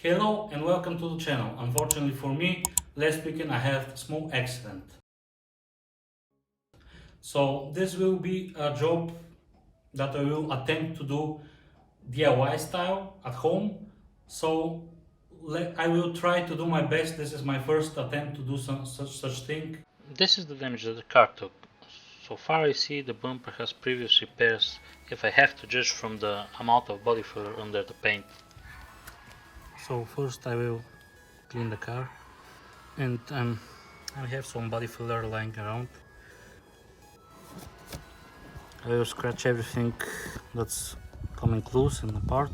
Hello and welcome to the channel. Unfortunately for me, last weekend I had a small accident. So this will be a job that I will attempt to do DIY style at home. So I will try to do my best. This is my first attempt to do such thing. This is the damage that the car took. So far I see the bumper has previous repairs if I have to judge from the amount of body filler under the paint. So first I will clean the car and I have some body filler lying around. I will scratch everything that's coming loose and apart.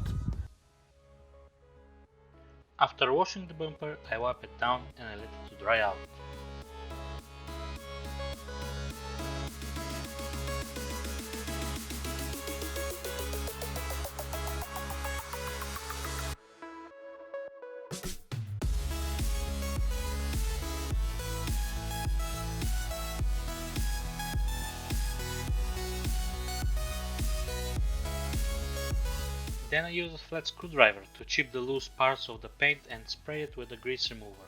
After washing the bumper, I wipe it down and I let it to dry out. Then I use a flat screwdriver to chip the loose parts of the paint and spray it with a grease remover.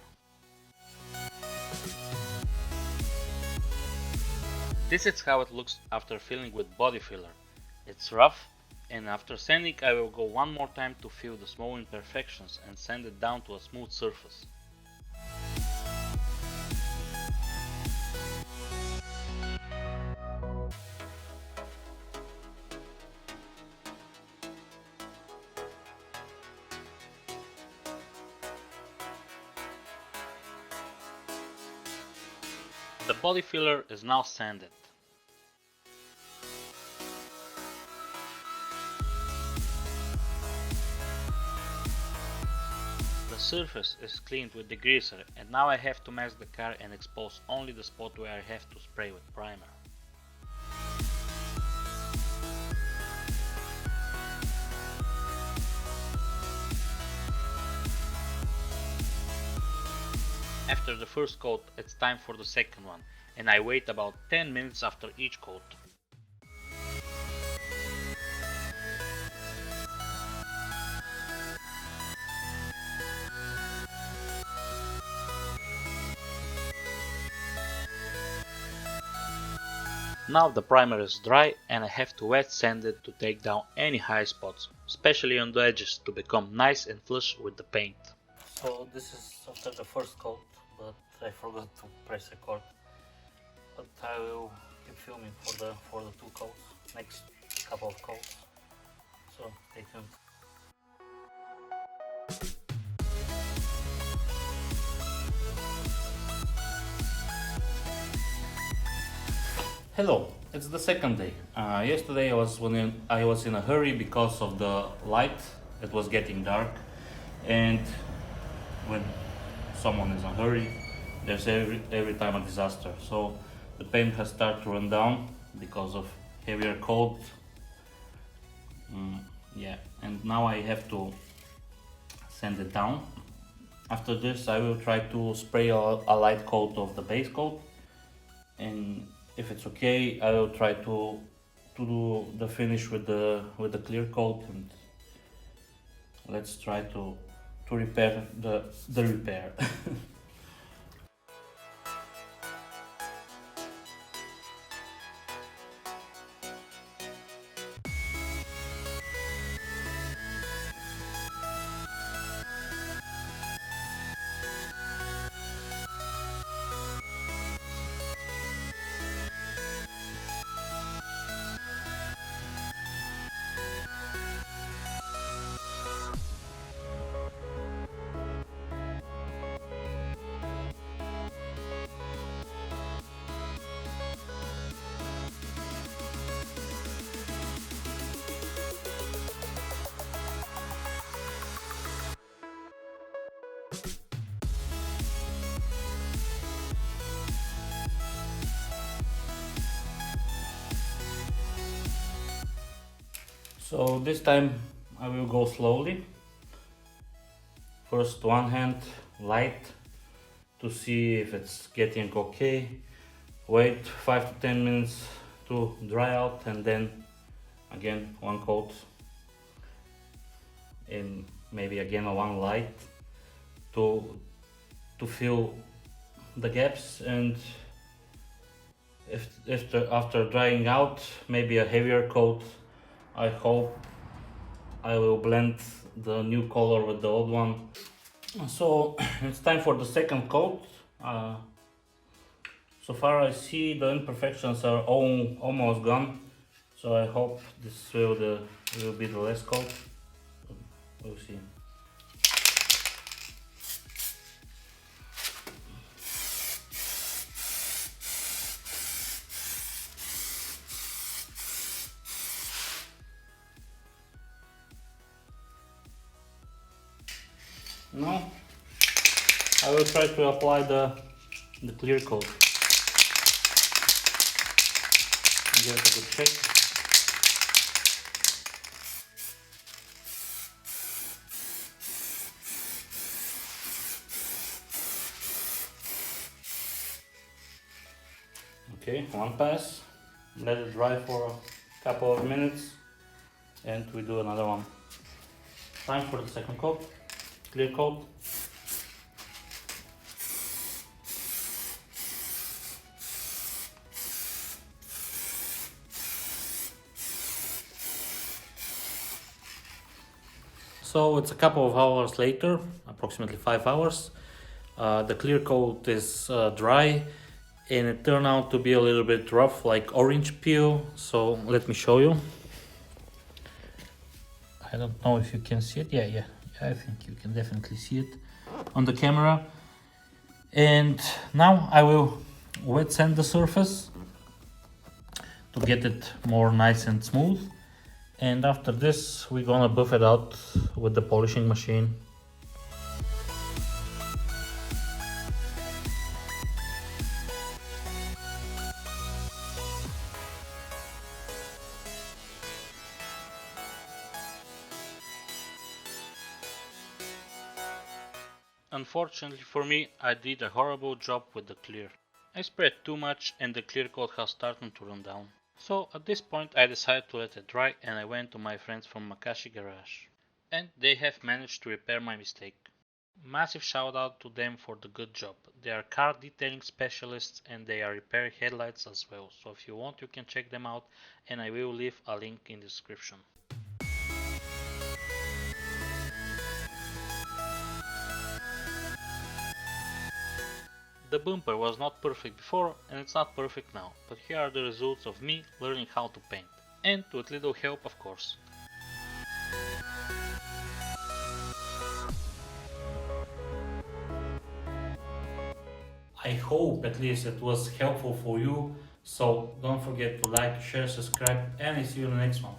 This is how it looks after filling with body filler. It's rough, and after sanding I will go one more time to fill the small imperfections and sand it down to a smooth surface. The body filler is now sanded. The surface is cleaned with degreaser, and now I have to mask the car and expose only the spot where I have to spray with primer. After the first coat, it's time for the second one, and I wait about 10 minutes after each coat. Now the primer is dry and I have to wet sand it to take down any high spots, especially on the edges, to become nice and flush with the paint. So this is after the first coat, but I forgot to press record. But I will keep filming for the two coats, next couple of coats. So stay tuned. Hello, it's the second day. Yesterday I was in a hurry because of the light. It was getting dark, and when someone is in a hurry, there's every time a disaster. So the paint has started to run down because of heavier coat. Yeah, and now I have to sand it down. After this, I will try to spray a light coat of the base coat, and if it's okay, I will try to do the finish with the clear coat, and let's try to repair the repair. So this time I will go slowly. First one hand light to see if it's getting okay. Wait 5 to 10 minutes to dry out, and then again one coat, and maybe again one light to fill the gaps, and if after drying out, maybe a heavier coat. I hope I will blend the new color with the old one. So it's time for the second coat. So far I see the imperfections are almost gone, so I hope this will be the last coat. We'll see. Now I will try to apply the clear coat. Give it a good check. Okay, one pass. Let it dry for a couple of minutes, and we do another one. Time for the second coat, clear coat. So it's a couple of hours later, approximately 5 hours. The clear coat is dry, and it turned out to be a little bit rough, like orange peel. So let me show you. I don't know if you can see it. Yeah, I think you can definitely see it on the camera. And now I will wet sand the surface to get it more nice and smooth. And after this, we're gonna buff it out with the polishing machine. Unfortunately for me, I did a horrible job with the clear. I sprayed too much and the clear coat has started to run down. So at this point I decided to let it dry, and I went to my friends from Makashi Garage. And they have managed to repair my mistake. Massive shout out to them for the good job. They are car detailing specialists and they are repairing headlights as well. So if you want, you can check them out, and I will leave a link in the description. The bumper was not perfect before and it's not perfect now, but here are the results of me learning how to paint. And with little help, of course. I hope at least it was helpful for you. So don't forget to like, share, subscribe, and I see you in the next one.